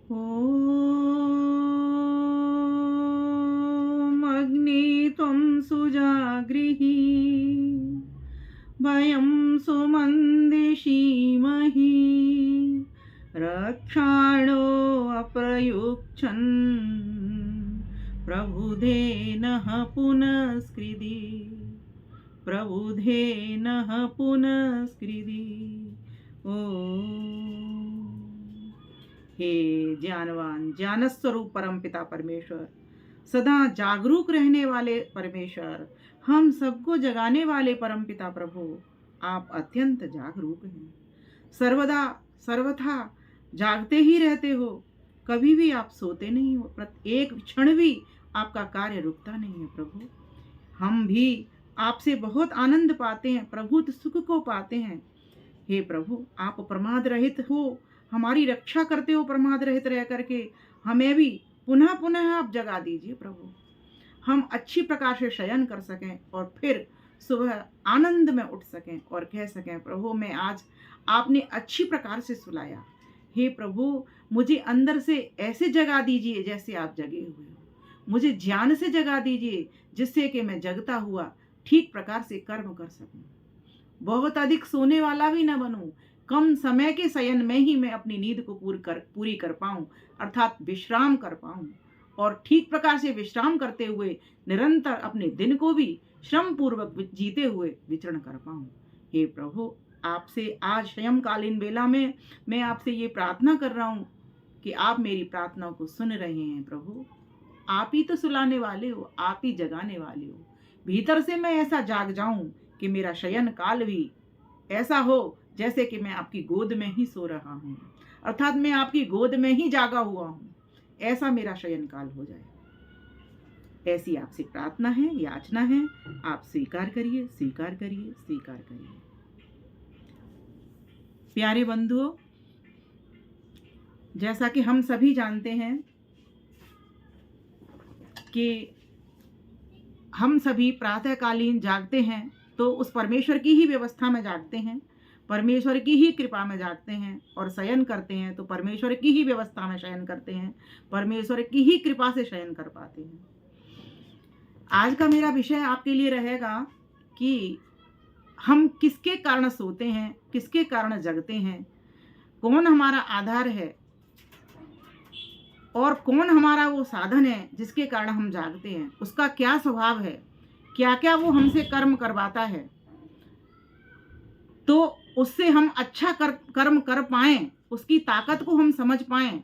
ॐ अग्नि त्वं सुजागृहि वयं सुमन्दिषीमहि रक्षाणो अप्रयुक्षन् प्रबुधे नः पुनस्कृति प्रबुधे नः पुनस्कृति। ओ हे ज्ञानवान ज्ञानस्वरूप परमपिता परमेश्वर, सदा जागरूक रहने वाले परमेश्वर, हम सबको जगाने वाले परमपिता प्रभु, आप अत्यंत जागरूक हैं, सर्वदा सर्वथा जागते ही रहते हो, कभी भी आप सोते नहीं हो, प्रत्येक क्षण भी आपका कार्य रुकता नहीं है प्रभु। हम भी आपसे बहुत आनंद पाते हैं, प्रभुत सुख को पाते हैं। हे प्रभु, आप प्रमाद रहित हो, हमारी रक्षा करते हो प्रमाद रहित रह करके, हमें भी पुनः पुनः आप जगा दीजिए प्रभु, हम अच्छी प्रकार से शयन कर सकें और फिर सुबह आनंद में उठ सकें और कह सकें प्रभु मैं आज आपने अच्छी प्रकार से सुलाया। हे प्रभु, मुझे अंदर से ऐसे जगा दीजिए जैसे आप जगे हुए हो, मुझे ज्ञान से जगा दीजिए जिससे कि मैं जगता हुआ ठीक प्रकार से कर्म कर सकूं, बहुत अधिक सोने वाला भी न बनूं, कम समय के शयन में ही मैं अपनी नींद को पूरी कर पाऊं, अर्थात विश्राम कर पाऊं, और ठीक प्रकार से विश्राम करते हुए निरंतर अपने दिन को भी श्रम पूर्वक जीते हुए विचरण कर पाऊं। हे प्रभु, आपसे आज शयनकालीन बेला में मैं आपसे ये प्रार्थना कर रहा हूँ कि आप मेरी प्रार्थना को सुन रहे हैं प्रभु। आप ही तो सुलाने वाले हो, आप ही जगाने वाले हो। भीतर से मैं ऐसा जाग जाऊं कि मेरा शयन काल भी ऐसा हो जैसे कि मैं आपकी गोद में ही सो रहा हूँ, अर्थात मैं आपकी गोद में ही जागा हुआ हूँ, ऐसा मेरा शयन काल हो जाए। ऐसी आपसे प्रार्थना है, याचना है, आप स्वीकार करिए, स्वीकार करिए, स्वीकार करिए। प्यारे बंधुओं, जैसा कि हम सभी जानते हैं कि हम सभी प्रातःकालीन जागते हैं तो उस परमेश्वर की ही व्यवस्था में जागते हैं, परमेश्वर की ही कृपा में जागते हैं, और शयन करते हैं तो परमेश्वर की ही व्यवस्था में शयन करते हैं, परमेश्वर की ही कृपा से शयन कर पाते हैं। आज का मेरा विषय आपके लिए रहेगा कि हम किसके कारण सोते हैं, किसके कारण जगते हैं, कौन हमारा आधार है और कौन हमारा वो साधन है जिसके कारण हम जागते हैं, उसका क्या स्वभाव है, क्या क्या वो हमसे कर्म करवाता है, तो उससे हम अच्छा कर्म कर पाएं, उसकी ताकत को हम समझ पाएं,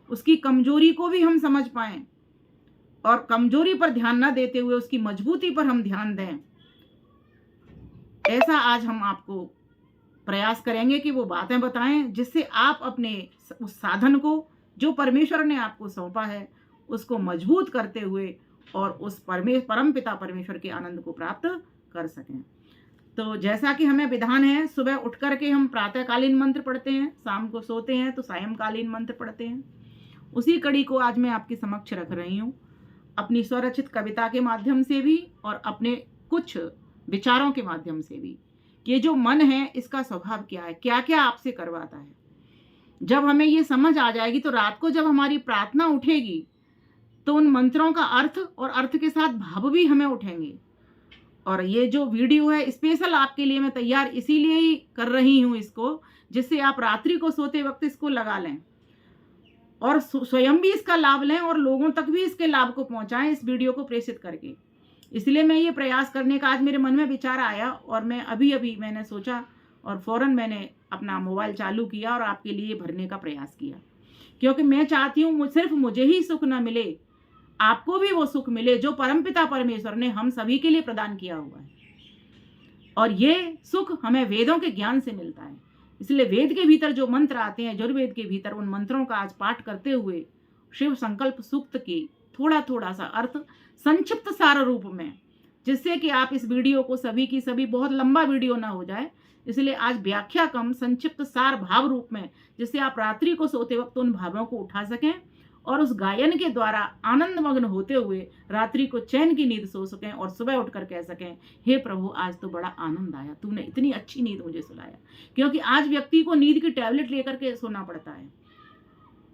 उसकी कमजोरी को भी हम समझ पाएं, और कमजोरी पर ध्यान न देते हुए उसकी मजबूती पर हम ध्यान दें। ऐसा आज हम आपको प्रयास करेंगे कि वो बातें बताएं जिससे आप अपने उस साधन को जो परमेश्वर ने आपको सौंपा है उसको मजबूत करते हुए और उस परम पिता परमेश्वर के आनंद को प्राप्त कर सकें। तो जैसा कि हमें विधान है, सुबह उठ करके हम प्रातःकालीन मंत्र पढ़ते हैं, शाम को सोते हैं तो सायंकालीन मंत्र पढ़ते हैं। उसी कड़ी को आज मैं आपके समक्ष रख रही हूँ, अपनी स्वरचित कविता के माध्यम से भी और अपने कुछ विचारों के माध्यम से भी। ये जो मन है इसका स्वभाव क्या है, क्या क्या आपसे करवाता है, जब हमें ये समझ आ जाएगी तो रात को जब हमारी प्रार्थना उठेगी तो उन मंत्रों का अर्थ और अर्थ के साथ भाव भी हमें उठेंगे। और ये जो वीडियो है स्पेशल आपके लिए मैं तैयार इसीलिए ही कर रही हूँ इसको, जिससे आप रात्रि को सोते वक्त इसको लगा लें और स्वयं भी इसका लाभ लें और लोगों तक भी इसके लाभ को पहुंचाएं, इस वीडियो को प्रेषित करके। इसलिए मैं ये प्रयास करने का आज मेरे मन में विचार आया और मैं अभी मैंने सोचा और फौरन मैंने अपना मोबाइल चालू किया और आपके लिए भरने का प्रयास किया, क्योंकि मैं चाहती हूँ सिर्फ मुझे ही सुख न मिले, आपको भी वो सुख मिले जो परमपिता परमेश्वर ने हम सभी के लिए प्रदान किया हुआ है। और ये सुख हमें वेदों के ज्ञान से मिलता है। इसलिए वेद के भीतर जो मंत्र आते हैं, यजुर्वेद के भीतर, उन मंत्रों का आज पाठ करते हुए शिव संकल्प सूक्त की थोड़ा थोड़ा सा अर्थ संक्षिप्त सार रूप में, जिससे कि आप इस वीडियो को सभी की सभी, बहुत लंबा वीडियो ना हो जाए, इसलिए आज व्याख्या कम संक्षिप्त सार भाव रूप में, जिससे आप रात्रि को सोते वक्त उन भावों को उठा सकें और उस गायन के द्वारा आनंद मग्न होते हुए रात्रि को चैन की नींद सो सकें और सुबह उठकर कह सकें, हे प्रभु आज तो बड़ा आनंद आया, तूने इतनी अच्छी नींद मुझे सुलाया। क्योंकि आज व्यक्ति को नींद की टैबलेट लेकर के सोना पड़ता है,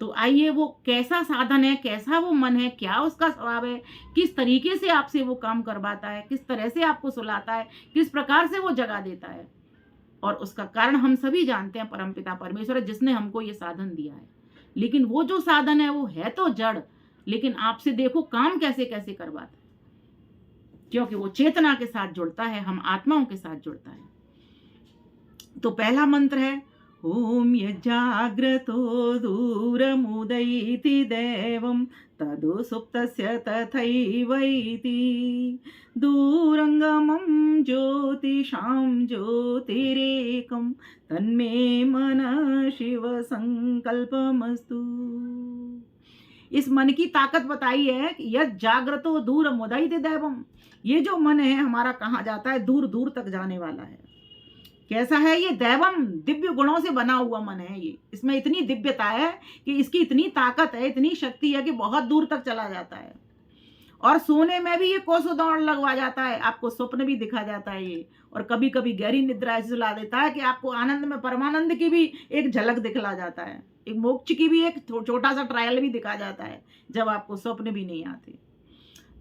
तो आइए वो कैसा साधन है, कैसा वो मन है, क्या उसका स्वभाव है, किस तरीके से आपसे वो काम करवाता है, किस तरह से आपको सुलाता है, किस प्रकार से वो जगा देता है। और उसका कारण हम सभी जानते हैं, परमपिता परमेश्वर है जिसने हमको ये साधन दिया है। लेकिन वो जो साधन है वो है तो जड़, लेकिन आपसे देखो काम कैसे कैसे करवाता है, क्योंकि वो चेतना के साथ जुड़ता है, हम आत्माओं के साथ जुड़ता है। तो पहला मंत्र है ओम यज्जाग्रतो दूरमुदयति देवं तदु सुप्तस्य तथैवैति दूरंगमं ज्योतिषां ज्योतिरेकं तन्मे मनः शिव संकल्पमस्तु। इस मन की ताकत बताई है कि यद जागृतो दूर मुदयति दैवम, ये जो मन है हमारा कहाँ जाता है, दूर दूर तक जाने वाला है। कैसा है ये? दैवम, दिव्य गुणों से बना हुआ मन है ये। इसमें इतनी दिव्यता है कि इसकी इतनी ताकत है, इतनी शक्ति है कि बहुत दूर तक चला जाता है। और सोने में भी ये कोसों दौड़ लगवा जाता है, आपको स्वप्न भी दिखा जाता है ये। और कभी कभी गहरी निद्रा ऐसी सुला देता है कि आपको आनंद में परमानंद की भी एक झलक दिखला जाता है, एक मोक्ष की भी एक छोटा सा ट्रायल भी दिखा जाता है जब आपको स्वप्न भी नहीं आते।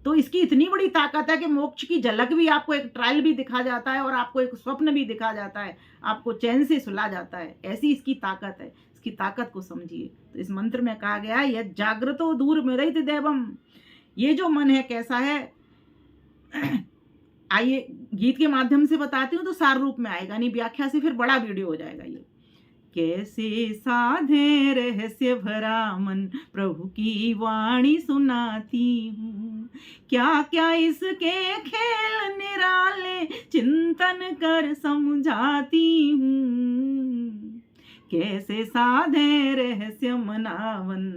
तो इसकी इतनी बड़ी ताकत है कि मोक्ष की झलक भी आपको, एक ट्रायल भी दिखा जाता है और आपको एक स्वप्न भी दिखा जाता है, आपको चैन से सुला जाता है। ऐसी इसकी ताकत है, इसकी ताकत को समझिए। तो इस मंत्र में कहा गया है यह जागृतो दूर मुदयति दैवम, ये जो मन है कैसा है। आइए गीत के माध्यम से बताती हूँ तो सार रूप में आएगा, नहीं व्याख्या से फिर बड़ा वीडियो हो जाएगा ये। कैसे साधे रहस्य भरा मन प्रभु की वाणी सुनाती हूँ, क्या क्या इसके खेल निराले चिंतन कर समझाती हूँ। कैसे साधे रहस्य मनावन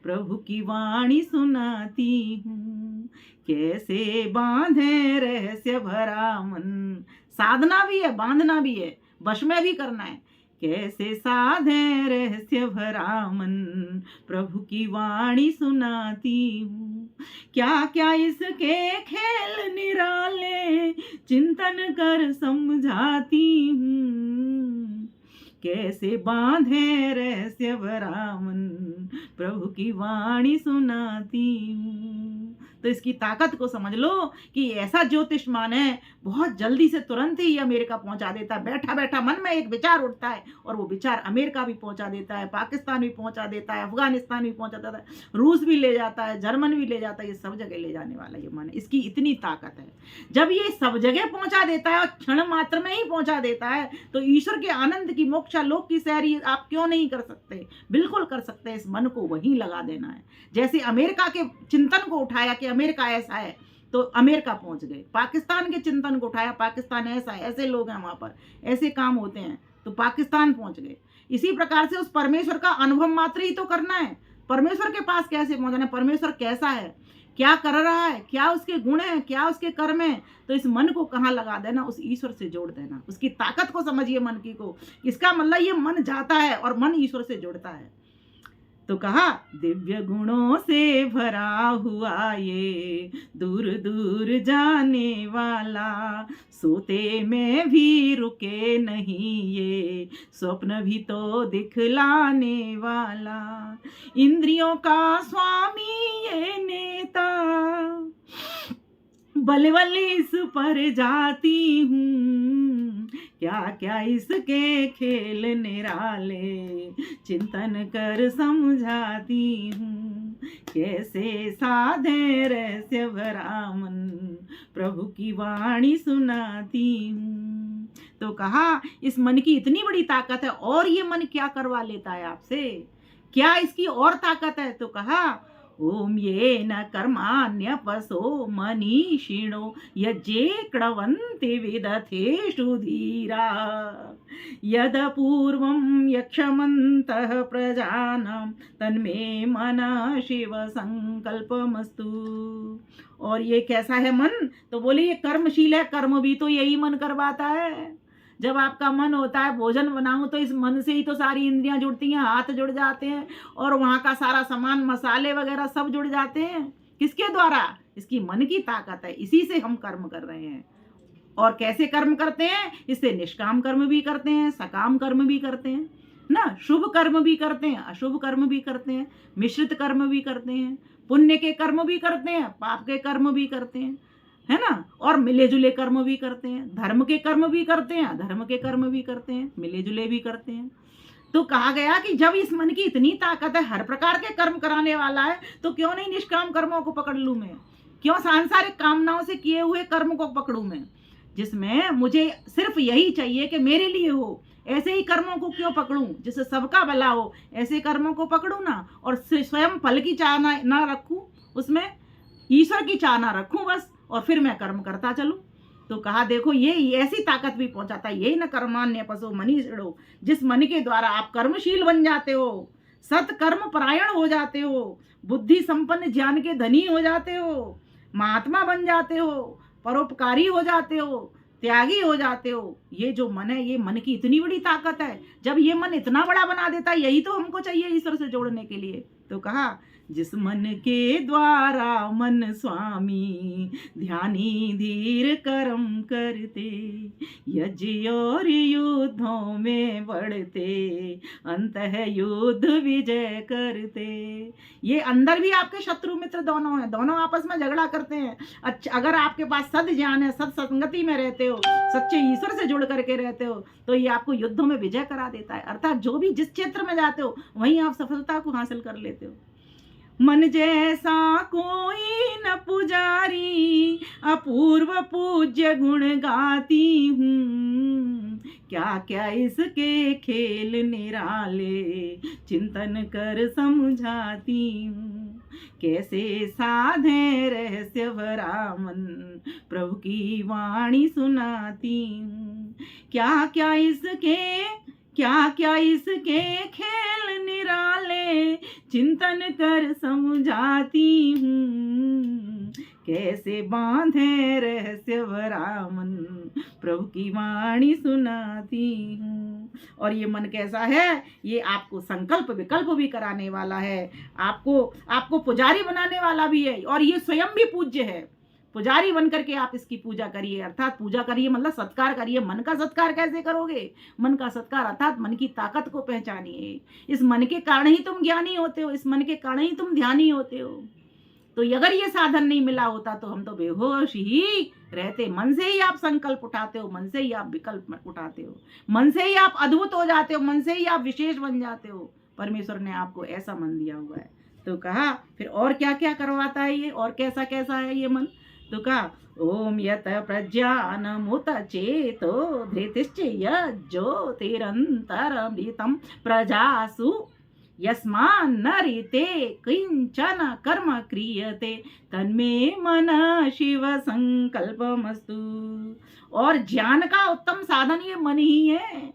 प्रभु की वाणी सुनाती हूँ, कैसे बांधे रहस्य भरा मन। साधना भी है, बांधना भी है, वश में भी करना है। कैसे साधे रहस्य भरा मन प्रभु की वाणी सुनाती हूँ, क्या क्या इसके खेल निराले चिंतन कर समझाती हूँ। कैसे बांधे रहस्य भरा मन प्रभु की वाणी सुनाती हूँ। तो इसकी ताकत को समझ लो कि ऐसा ज्योतिषमान है, बहुत जल्दी से तुरंत ही ये अमेरिका पहुंचा देता है। बैठा बैठा मन में एक विचार उठता है और वो विचार अमेरिका भी पहुंचा देता है, पाकिस्तान भी पहुंचा देता है, अफगानिस्तान भी पहुंचा देता है, रूस भी ले जाता है, जर्मन भी ले जाता है। ये सब जगह ले जाने वाला ये मन है, इसकी इतनी ताकत है। जब ये सब जगह पहुंचा देता है और क्षण मात्र में ही पहुंचा देता है, तो ईश्वर के आनंद की, मोक्षा लोक की सैर आप क्यों नहीं कर सकते? बिल्कुल कर सकते हैं। इस मन को वहीं लगा देना है। जैसे अमेरिका के चिंतन को उठाया कि अमेरिका ऐसा है तो अमेरिका पहुंच गए, पाकिस्तान के चिंतन को उठाया, पाकिस्तान ऐसा है, ऐसे लोग हैं वहां पर, ऐसे काम होते हैं, तो पाकिस्तान पहुंच गए। इसी प्रकार से उस परमेश्वर का अनुभव मात्र ही तो करना है। परमेश्वर के पास कैसे पहुंचना है, परमेश्वर कैसा है, क्या कर रहा है, क्या उसके गुण है, क्या उसके कर्म है। तो इस मन को कहाँ लगा देना? उस ईश्वर से जोड़ देना। उसकी ताकत को समझिए मन की को। इसका मतलब ये मन जाता है और मन ईश्वर से जुड़ता है। तो कहा दिव्य गुणों से भरा हुआ ये दूर दूर जाने वाला, सोते में भी रुके नहीं ये स्वप्न भी तो दिखलाने वाला। इंद्रियों का स्वामी ये नेता, बल बल इस पर जाती हूँ, क्या क्या इसके खेल निराले चिंतन कर समझाती हूँ। कैसे साधे रहस्य भरा मन प्रभु की वाणी सुनाती हूँ। तो कहा इस मन की इतनी बड़ी ताकत है, और ये मन क्या करवा लेता है आपसे, क्या इसकी और ताकत है? तो कहा ओम ये न कर्माण्यपसो मनीषिणो यज्ञे क्रवन्ति विदथेषु धीरा, यद पूर्वं यक्षमन्तः प्रजानां तन्मे मनः शिव संकल्पमस्तु। और ये कैसा है मन? तो बोले ये कर्मशील है, कर्म भी तो यही मन करवाता है। जब आपका मन होता है भोजन बनाऊं तो इस मन से ही तो सारी इंद्रियां जुड़ती हैं, हाथ जुड़ जाते हैं और वहां का सारा सामान, मसाले वगैरह सब जुड़ जाते हैं। किसके द्वारा? इसकी मन की ताकत है, इसी से हम कर्म कर रहे हैं। और कैसे कर्म करते हैं? इससे निष्काम कर्म भी करते हैं, सकाम कर्म भी करते हैं। ना, शुभ कर्म भी करते हैं, अशुभ कर्म भी करते हैं, मिश्रित कर्म भी करते हैं, पुण्य के कर्म भी करते हैं, पाप के कर्म भी करते हैं, है ना, और मिले जुले कर्म भी करते हैं, धर्म के कर्म भी करते हैं, अधर्म के कर्म भी करते हैं, मिले जुले भी करते हैं। तो कहा गया कि जब इस मन की इतनी ताकत है, हर प्रकार के कर्म कराने वाला है, तो क्यों नहीं निष्काम कर्मों को पकड़ लूं मैं, क्यों सांसारिक कामनाओं से किए हुए कर्म को पकड़ूं मैं, जिसमें मुझे सिर्फ यही चाहिए कि मेरे लिए हो, ऐसे ही कर्मों को क्यों पकड़ूं जिससे सबका भला हो, ऐसे कर्मों को पकड़ूं ना, और स्वयं फल की चाह ना रखूं, उसमें ईश्वर की चाह ना रखूं बस, और फिर मैं कर्म करता चलूं। तो कहा देखो ये ऐसी ताकत भी पहुंचाता है, यही न कर्मान्य पशु मनीषिणो, जिस मन के द्वारा आप कर्मशील बन जाते हो, सत्कर्म परायण हो जाते हो, बुद्धि संपन्न ज्ञान के धनी हो जाते हो, महात्मा बन जाते हो, परोपकारी हो जाते हो, त्यागी हो जाते हो। ये जो मन है, ये मन की इतनी बड़ी ताकत है, जब ये मन इतना बड़ा बना देता है, यही तो हमको चाहिए ईश्वर से जोड़ने के लिए। तो कहा जिस मन के द्वारा मन स्वामी ध्यानी धीर कर्म करते, यज्ञ और युद्धों में बढ़ते, अंत है युद्ध विजय करते। ये अंदर भी आपके शत्रु मित्र दोनों हैं, दोनों आपस में झगड़ा करते हैं। अच्छा, अगर आपके पास सद ज्ञान है, सद संगति में रहते हो, सच्चे ईश्वर से जुड़ करके रहते हो, तो ये आपको युद्धों में विजय करा देता है। अर्थात जो भी जिस क्षेत्र में जाते हो, वहीं आप सफलता को हासिल कर लेते हो। मन जैसा कोई न पुजारी, अपूर्व पूज्य गुण गाती हूँ, क्या क्या इसके खेल निराले, चिंतन कर समझाती हूँ, कैसे साधे रहस्य भरा मन, प्रभु की वाणी सुनाती हूँ, क्या क्या इसके खेल निराले, चिंतन कर समझाती हूँ, कैसे बांधे रहस्य भरा मन, प्रभु की वाणी सुनाती हूँ। और ये मन कैसा है, ये आपको संकल्प विकल्प भी कराने वाला है, आपको पुजारी बनाने वाला भी है, और ये स्वयं भी पूज्य है। पुजारी बन करके आप इसकी पूजा करिए, अर्थात पूजा करिए मतलब सत्कार करिए। मन का सत्कार कैसे करोगे? मन का सत्कार अर्थात मन की ताकत को पहचानिए। इस मन के कारण ही तुम ज्ञानी होते हो, इस मन के कारण ही तुम ध्यानी होते हो। तो अगर ये साधन नहीं मिला होता तो हम तो बेहोश ही रहते। मन से ही आप संकल्प उठाते हो, मन से ही आप विकल्प उठाते हो, मन से ही आप अद्भुत हो जाते हो, मन से ही आप विशेष बन जाते हो। परमेश्वर ने आपको ऐसा मन दिया हुआ है। तो कहा फिर और क्या क्या करवाता है ये, और कैसा कैसा है ये मन। तो कहा ओम यत प्रज्ञानमुत चेतो धृतिश्च ज्योतिरन्तरमृतं प्रजासु यस्मान्नरिते किंचन कर्म क्रियते तन्मे मन शिव संकल्पमस्तु। और ज्ञान का उत्तम साधन ये मन ही है,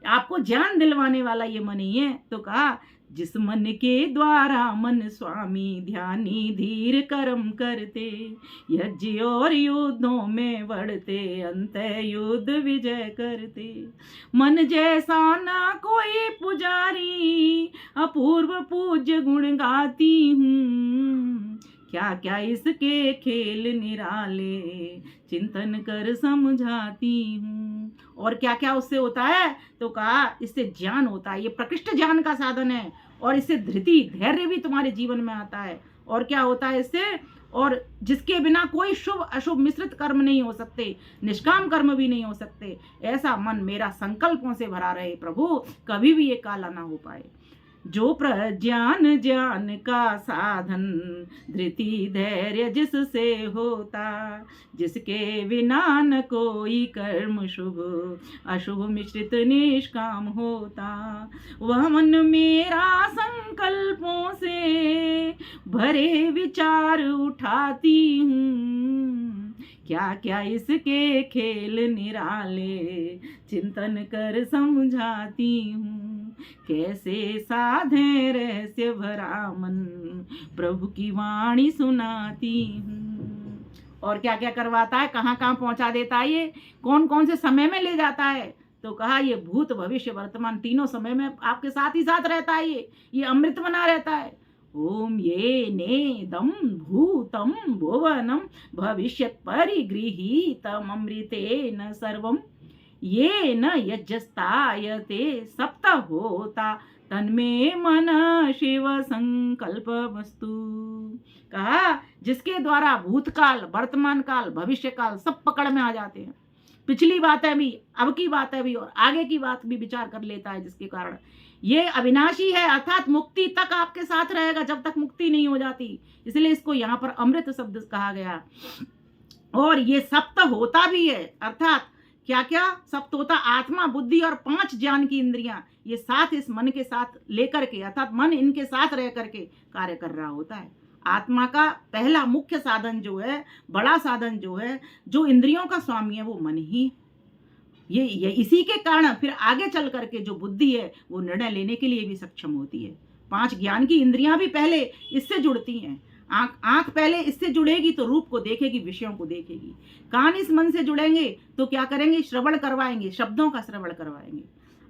आपको ज्ञान दिलवाने वाला ये मन ही है। तो कहा जिस मन के द्वारा मन स्वामी ध्यानी धीर कर्म करते, यज्ञ और युद्धों में बढ़ते, अंत युद्ध विजय करते। मन जैसा ना कोई पुजारी, अपूर्व पूज्य गुण गाती हूँ, क्या क्या इसके खेल निराले, चिंतन कर समझाती हूँ। और क्या क्या उससे होता है। तो कहा इससे ज्ञान होता है, ये प्रकृष्ट ज्ञान का साधन है, और इससे धृति धैर्य भी तुम्हारे जीवन में आता है। और क्या होता है इससे, और जिसके बिना कोई शुभ अशुभ मिश्रित कर्म नहीं हो सकते, निष्काम कर्म भी नहीं हो सकते। ऐसा मन मेरा संकल्पों से भरा रहे प्रभु, कभी भी ये काला ना हो पाए। जो प्रज्ञान ज्ञान का साधन, धृति धैर्य जिससे होता, जिसके बिना न कोई कर्म शुभ अशुभ मिश्रित निष्काम होता, वह मन मेरा संकल्पों से भरे विचार उठाती हूँ, क्या क्या इसके खेल निराले, चिंतन कर समझाती हूँ, कैसे साधे रहस्य भरा मन, प्रभु की वाणी सुनाती हूँ। और क्या क्या करवाता है, कहाँ कहाँ पहुँचा देता है, ये कौन कौन से समय में ले जाता है। तो कहा ये भूत भविष्य वर्तमान तीनों समय में आपके साथ ही साथ रहता है। ये अमृत बना रहता है। ओम ये नेदम भूतम भुवनम भविष्यत् परिगृहीतम अमृतेन सर्वम, ये न यज्जस्तायते सप्त होता तन्मे मन शिव संकल्प वस्तु। कहा जिसके द्वारा भूतकाल, वर्तमान काल, भविष्य काल सब पकड़ में आ जाते हैं, पिछली बातें भी, अब की बातें भी और आगे की बात भी विचार कर लेता है, जिसके कारण ये अविनाशी है, अर्थात मुक्ति तक आपके साथ रहेगा जब तक मुक्ति नहीं हो जाती। इसलिए इसको यहाँ पर अमृत शब्द कहा गया। और ये सप्त होता भी है, अर्थात क्या क्या सप्त होता, आत्मा, बुद्धि और 5 ज्ञान की इंद्रियां, ये साथ इस मन के साथ लेकर के, अर्थात मन इनके साथ रह करके कार्य कर रहा होता है। आत्मा का पहला मुख्य साधन जो है, बड़ा साधन जो है, जो इंद्रियों का स्वामी है, वो मन ही। ये इसी के कारण फिर आगे चल करके जो बुद्धि है वो निर्णय लेने के लिए भी सक्षम होती है। 5 ज्ञान की इंद्रियां भी पहले इससे जुड़ती हैं। आंख पहले इससे जुड़ेगी तो रूप को देखेगी, विषयों को देखेगी। कान इस मन से जुड़ेंगे तो क्या करेंगे, श्रवण करवाएंगे, शब्दों का श्रवण करवाएंगे।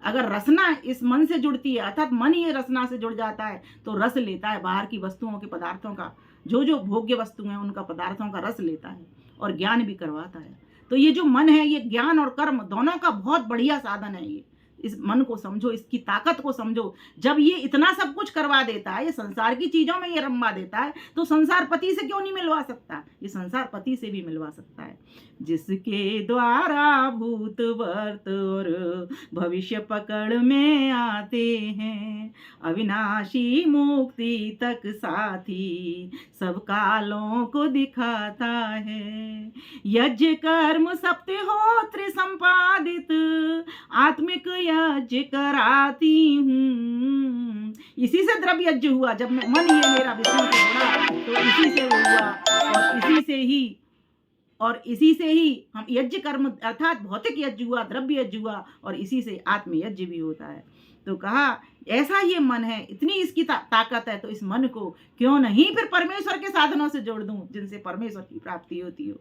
अगर रसना इस मन से जुड़ती है, अर्थात मन ये रसना से जुड़ जाता है, तो रस लेता है बाहर की वस्तुओं के, पदार्थों का, जो जो भोग्य वस्तु हैं उनका, पदार्थों का रस लेता है और ज्ञान भी करवाता है। तो ये जो मन है, ये ज्ञान और कर्म दोनों का बहुत बढ़िया साधन है। ये इस मन को समझो, इसकी ताकत को समझो। जब ये इतना सब कुछ करवा देता है, ये संसार की चीजों में ये रमवा देता है, तो संसार पति से क्यों नहीं मिलवा सकता, ये संसार पति से भी मिलवा सकता है। जिसके द्वारा भूत वर्त और भविष्य पकड़ में आते हैं, अविनाशी मुक्ति तक साथी सब कालों को दिखाता है। यज्ञ कर्म सप्तहोत्र संपादित आत्मिक यज्ञ कराती हूँ। इसी से द्रव्य यज्ञ हुआ, जब मन ये मेरा विष्णु से जुड़ा तो इसी से वो हुआ, और इसी से ही हम यज्ञ कर्म अर्थात भौतिक यज्ञ हुआ, द्रव्य यज्ञ हुआ, और इसी से आत्म यज्ञ भी होता है। तो कहा ऐसा ये मन है, इतनी इसकी ताकत है, तो इस मन को क्यों नहीं फिर परमेश्वर के साधनों से जोड़ दूं, जिनसे परमेश्वर की प्राप्ति होती हो।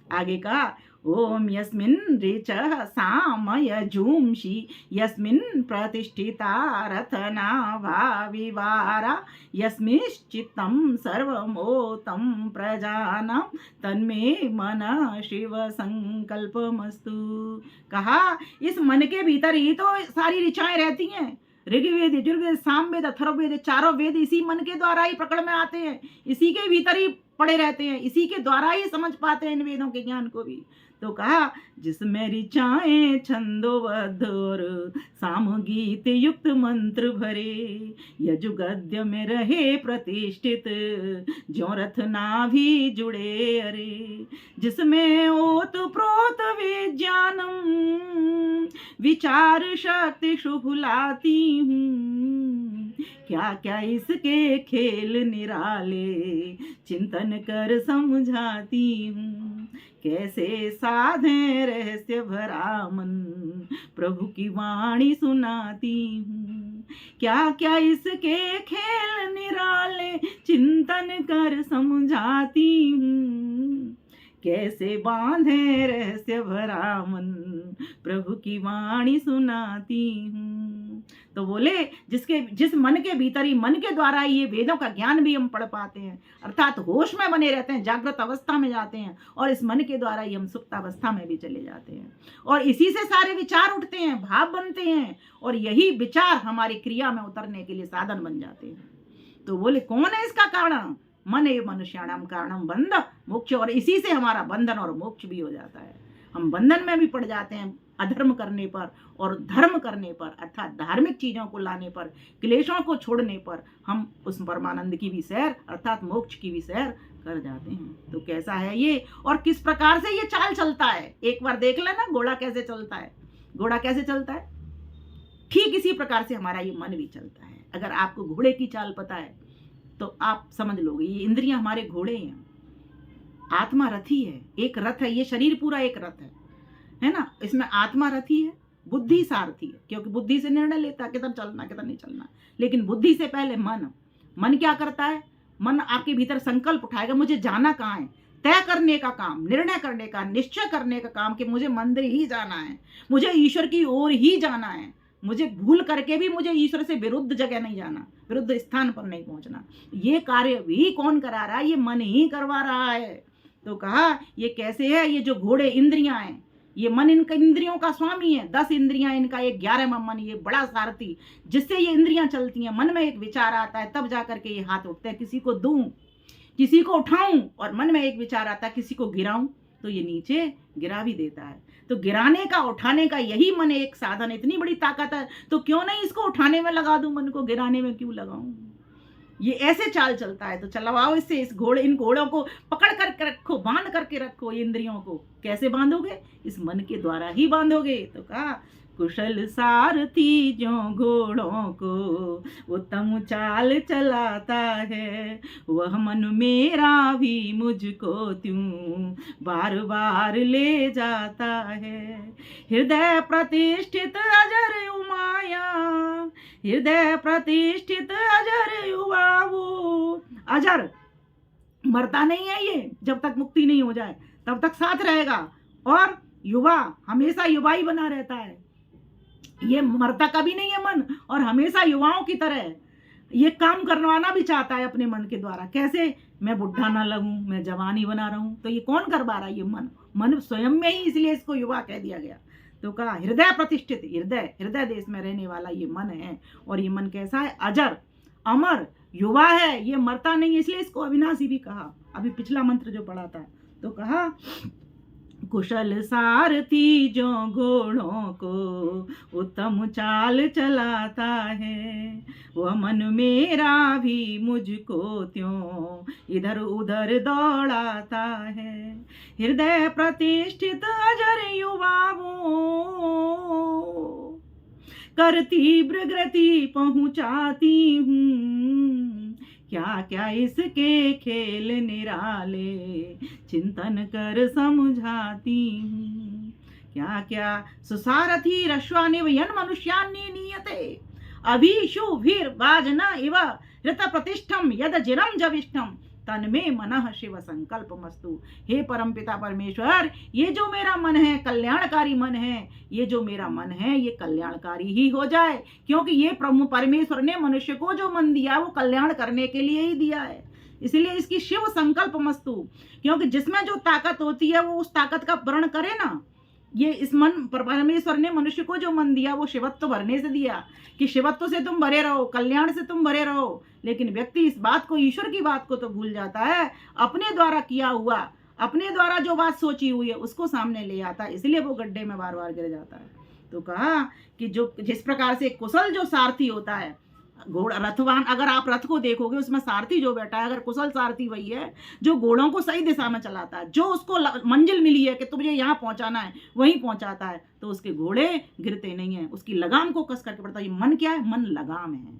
आगे कहा ओम यस्मिन् ऋचः सामयजूंषि यस्मिन् प्रतिष्ठिता रथनाभा विवारा यस्मिश्चित्तं सर्वमोतं प्रजानां तन्मे मन शिव संकल्पमस्तु। कहा इस मन के भीतर ही तो सारी ऋचाएं रहती हैं। ऋग्वेद, यजुर्वेद, सामवेद, अथर्ववेद, चारों वेद इसी मन के द्वारा ही पकड़ में आते हैं, इसी के भीतर ही पड़े रहते हैं, इसी के द्वारा ही समझ पाते हैं इन वेदों के ज्ञान को भी। तो कहा जिसमें ऋचाएं छंदोबद्ध और साम गीत युक्त मंत्र भरे, यजुगद्य में रहे प्रतिष्ठित ज्यों रथ नाभि जुड़े अरे, जिसमें ओत प्रोत विज्ञानम विचार शक्ति शुभुलाती हूँ। क्या क्या इसके खेल निराले चिंतन कर समझाती हूँ। कैसे साधे रहस्य भरा मन प्रभु की वाणी सुनाती हूँ। क्या क्या इसके खेल निराले चिंतन कर समझाती हूँ। कैसे बांधे रहस्य भरा मन प्रभु की वाणी सुनाती हूँ। तो बोले जिस मन के भीतर ही, मन के द्वारा ही ये वेदों का ज्ञान भी हम पढ़ पाते हैं, अर्थात होश में बने रहते हैं, जागृत अवस्था में जाते हैं, और इस मन के द्वारा ही हम सुप्त अवस्था में भी चले जाते हैं, और इसी से सारे विचार उठते हैं, भाव बनते हैं, और यही विचार हमारी क्रिया में उतरने के लिए साधन बन जाते हैं। तो बोले कौन है इसका कारण, मन एव मनुष्याणाम कारणम बंध मोक्ष, और इसी से हमारा बंधन और मोक्ष भी हो जाता है। हम बंधन में भी पड़ जाते हैं अधर्म करने पर और धर्म करने पर, अर्थात धार्मिक चीजों को लाने पर, क्लेशों को छोड़ने पर हम उस परमानंद की भी सैर अर्थात मोक्ष की भी सैर कर जाते हैं। तो कैसा है ये और किस प्रकार से ये चाल चलता है, एक बार देख लेना घोड़ा कैसे चलता है। घोड़ा कैसे चलता है, ठीक इसी प्रकार से हमारा ये मन भी चलता है। अगर आपको घोड़े की चाल पता है तो आप समझ लोगे, ये इंद्रियां हमारे घोड़े हैं, आत्मा रथी है, एक रथ है, ये शरीर पूरा एक रथ है ना। इसमें आत्मा रथी है, बुद्धि सारथी है, क्योंकि बुद्धि से निर्णय लेता है किधर चलना किधर नहीं चलना। लेकिन बुद्धि से पहले मन क्या करता है, मन आपके भीतर संकल्प उठाएगा, मुझे जाना कहाँ है, तय करने का काम, निर्णय करने का, निश्चय करने का काम कि मुझे मंदिर ही जाना है, मुझे ईश्वर की ओर ही जाना है, मुझे भूल करके भी मुझे ईश्वर से विरुद्ध जगह नहीं जाना, विरुद्ध स्थान पर नहीं पहुंचना। ये कार्य भी कौन करा रहा है, ये मन ही करवा रहा है। तो कहा ये कैसे है, ये जो घोड़े इंद्रियां हैं, ये मन इनका इंद्रियों का स्वामी है, 10 इंद्रियां इनका, एक 11वां मन, ये बड़ा सारथी जिससे ये इंद्रियां चलती हैं। मन में एक विचार आता है तब जाकर के ये हाथ उठते हैं, किसी को दूं, किसी को उठाऊं, और मन में एक विचार आता है किसी को गिराऊं तो ये नीचे गिरा भी देता है। तो गिराने का उठाने का यही मन एक साधन, इतनी बड़ी ताकत है, तो क्यों नहीं इसको उठाने में लगा दूं, मन को गिराने में क्यों लगाऊं। ये ऐसे चाल चलता है। तो चलवाओ इससे, इस घोड़े, इन घोड़ों को पकड़ करके रखो, बांध करके रखो इंद्रियों को। कैसे बांधोगे? इस मन के द्वारा ही बांधोगे। तो कहा कुशल सारथी जो घोड़ों को उत्तम चाल चलाता है, वह मन मेरा भी मुझको त्यों बार बार ले जाता है। हृदय प्रतिष्ठित अजर उमाया, हृदय प्रतिष्ठित अजर युवा, वो अजर मरता नहीं है ये, जब तक मुक्ति नहीं हो जाए तब तक साथ रहेगा, और युवा हमेशा युवा ही बना रहता है। ये मरता कभी नहीं है मन, और हमेशा युवाओं की तरह ये काम करवाना भी चाहता है अपने मन के द्वारा। कैसे? मैं बुढ़ा ना लगूं, मैं जवानी बना रहूं। तो ये कौन करवा रहा है? ये मन, मन स्वयं में ही, इसलिए इसको युवा कह दिया गया। तो कहा हृदय प्रतिष्ठित, हृदय, हृदय देश में रहने वाला ये मन है। और ये मन कैसा है? अजर, अमर, युवा है, ये मरता नहीं, इसलिए इसको अविनाशी भी कहा। अभी पिछला मंत्र जो पढ़ा था, तो कहा कुशल सारथी जो घोड़ों को उत्तम चाल चलाता है, वह मन मेरा भी मुझको त्यों इधर उधर दौड़ाता है। हृदय प्रतिष्ठित अजर युवा वो, करती प्रगति पहुंचाती हूँ, क्या क्या इसके खेल निराले चिंतन कर समझाती हूँ। क्या क्या सुसारथी रश्वानिवयन मनुष्यान्नि नीयते, अभीषु भीर बाजना इव ऋत प्रतिष्ठम यद जिरम जविष्ठम तन्मे मनः शिव संकल्प मस्तु। हे परमपिता परमेश्वर, ये जो मेरा मन है कल्याणकारी मन है, ये जो मेरा मन है ये कल्याणकारी ही हो जाए, क्योंकि ये प्रभु परमेश्वर ने मनुष्य को जो मन दिया वो कल्याण करने के लिए ही दिया है। इसलिए इसकी शिव संकल्प मस्तु, क्योंकि जिसमें जो ताकत होती है वो उस ताकत का वर्ण करे ना। ये इस मन परमेश्वर ने मनुष्य को जो मन दिया वो शिवत्व भरने से दिया, कि शिवत्व से तुम भरे रहो, कल्याण से तुम भरे रहो। लेकिन व्यक्ति इस बात को, ईश्वर की बात को तो भूल जाता है, अपने द्वारा किया हुआ, अपने द्वारा जो बात सोची हुई है उसको सामने ले आता है, इसलिए वो गड्ढे में बार बार गिर जाता है। तो कहा कि जो जिस प्रकार से कुशल जो सारथी होता है, घोड़ा रथवान, अगर आप रथ को देखोगे उसमें सारथी जो बैठा है, अगर कुशल सारथी वही है जो घोड़ों को सही दिशा में चलाता है, जो उसको मंजिल मिली है कि तुझे यहाँ पहुंचाना है वहीं पहुंचाता है, तो उसके घोड़े गिरते नहीं है, उसकी लगाम को कस करके पड़ता है। ये मन क्या है? मन लगाम है,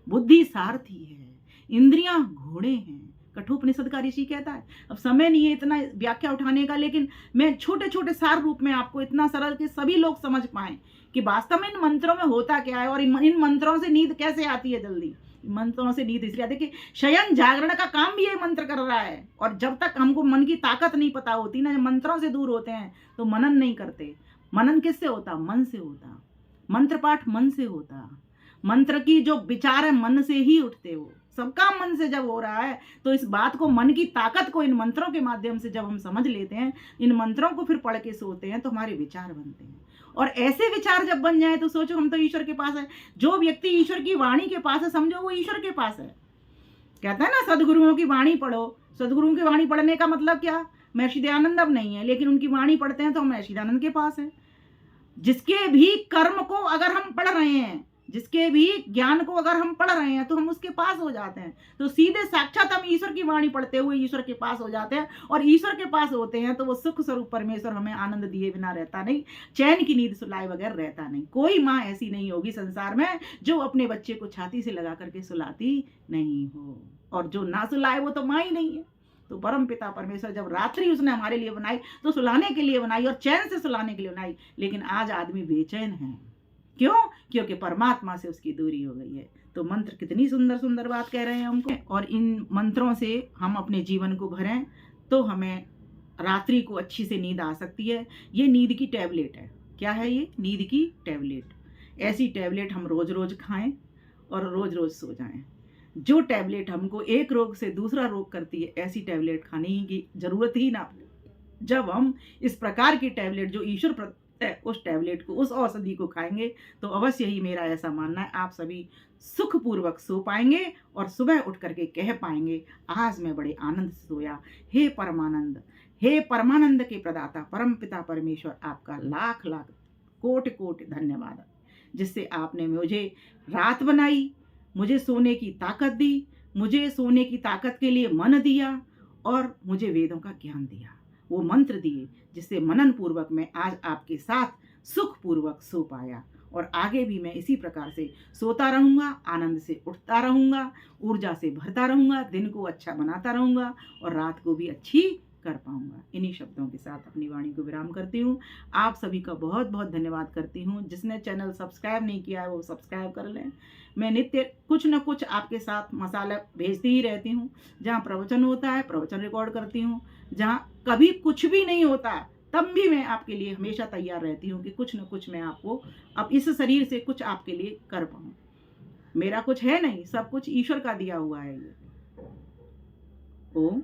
बुद्धि सारथी है, इंद्रियां घोड़े हैं, कठोपनिषद का ऋषि कहता है। अब समय नहीं है इतना व्याख्या उठाने का, लेकिन मैं छोटे छोटे सार रूप में आपको इतना सरल कि सभी लोग समझ पाएं कि वास्तव में इन मंत्रों में होता क्या है, और इन मंत्रों से नींद कैसे आती है जल्दी। मंत्रों से नींद इसलिए आती है कि शयन जागरण का काम भी ये मंत्र कर रहा है, और जब तक हमको मन की ताकत नहीं पता होती ना, मंत्रों से दूर होते हैं तो मनन नहीं करते। मनन किससे होता? मन से होता। मंत्र पाठ मन से होता। मंत्र की जो विचार है मन से ही उठते हो, सबका मन से जब हो रहा है, तो इस बात को, मन की ताकत को इन मंत्रों के माध्यम से जब हम समझ लेते हैं, इन मंत्रों को फिर पढ़ के सोते हैं, तो हमारे विचार बनते हैं। और ऐसे विचार जब बन जाए तो सोचो हम तो ईश्वर के पास है। जो व्यक्ति ईश्वर की वाणी के पास है, समझो वो ईश्वर के पास है। कहता है ना सदगुरुओं की वाणी पढ़ो। सदगुरुओं की वाणी पढ़ने का मतलब क्या? महर्षि दयानंद अब नहीं है, लेकिन उनकी वाणी पढ़ते हैं तो हम महर्षि दयानंद के पास है। जिसके भी कर्म को अगर हम पढ़ रहे हैं, जिसके भी ज्ञान को अगर हम पढ़ रहे हैं, तो हम उसके पास हो जाते हैं। तो सीधे साक्षात हम ईश्वर की वाणी पढ़ते हुए ईश्वर के पास हो जाते हैं, और ईश्वर के पास होते हैं तो वो सुख स्वरूप परमेश्वर हमें आनंद दिए बिना रहता नहीं, चैन की नींद सुलाए बगैर रहता नहीं। कोई माँ ऐसी नहीं होगी संसार में जो अपने बच्चे को छाती से लगा करके सुलाती नहीं हो, और जो ना सुलाए वो तो माँ ही नहीं है। तो परम पिता परमेश्वर जब रात्रि उसने हमारे लिए बनाई तो सुलाने के लिए बनाई, और चैन से सुलाने के लिए बनाई। लेकिन आज आदमी बेचैन है, क्यों? क्योंकि परमात्मा से उसकी दूरी हो गई है। तो मंत्र कितनी सुंदर सुंदर बात कह रहे हैं हमको, और इन मंत्रों से हम अपने जीवन को भरें तो हमें रात्रि को अच्छी से नींद आ सकती है। ये नींद की टैबलेट है। क्या है ये? नींद की टैबलेट। ऐसी टैबलेट हम रोज रोज खाएं और रोज रोज सो जाएं। जो टैबलेट हमको एक रोग से दूसरा रोग करती है, ऐसी टैबलेट खाने की जरूरत ही ना जब हम इस प्रकार की टैबलेट जो ईश्वर प्रदत्त है, उस टैबलेट को, उस औषधि को खाएँगे, तो अवश्य ही मेरा ऐसा मानना है आप सभी सुखपूर्वक सो पाएँगे और सुबह उठ कर के कह पाएँगे, आज मैं बड़े आनंद से सोया। हे परमानंद, हे परमानंद के प्रदाता परमपिता परमेश्वर, आपका लाख लाख कोटि-कोटि धन्यवाद, जिससे आपने मुझे रात बनाई, मुझे सोने की ताकत दी, मुझे सोने की ताकत के लिए मन दिया और मुझे वेदों का ज्ञान दिया। वो मंत्र दिए जिससे मनन पूर्वक मैं आज आपके साथ सुख पूर्वक सो पाया और आगे भी मैं इसी प्रकार से सोता रहूँगा, आनंद से उठता रहूँगा, ऊर्जा से भरता रहूँगा, दिन को अच्छा बनाता रहूँगा और रात को भी अच्छी कर पाऊँगा। इन्हीं शब्दों के साथ अपनी वाणी को विराम करती हूँ। आप सभी का बहुत बहुत धन्यवाद करती हूँ। जिसने चैनल सब्सक्राइब नहीं किया है वो सब्सक्राइब कर लें। मैं नित्य कुछ न कुछ आपके साथ मसाला भेजती ही रहती हूँ। जहाँ प्रवचन होता है प्रवचन रिकॉर्ड करती हूँ, जहाँ कभी कुछ भी नहीं होता तब भी मैं आपके लिए हमेशा तैयार रहती हूँ कि कुछ न कुछ मैं आपको अब इस शरीर से कुछ आपके लिए कर पाऊँ। मेरा कुछ है नहीं, सब कुछ ईश्वर का दिया हुआ है ये। ओम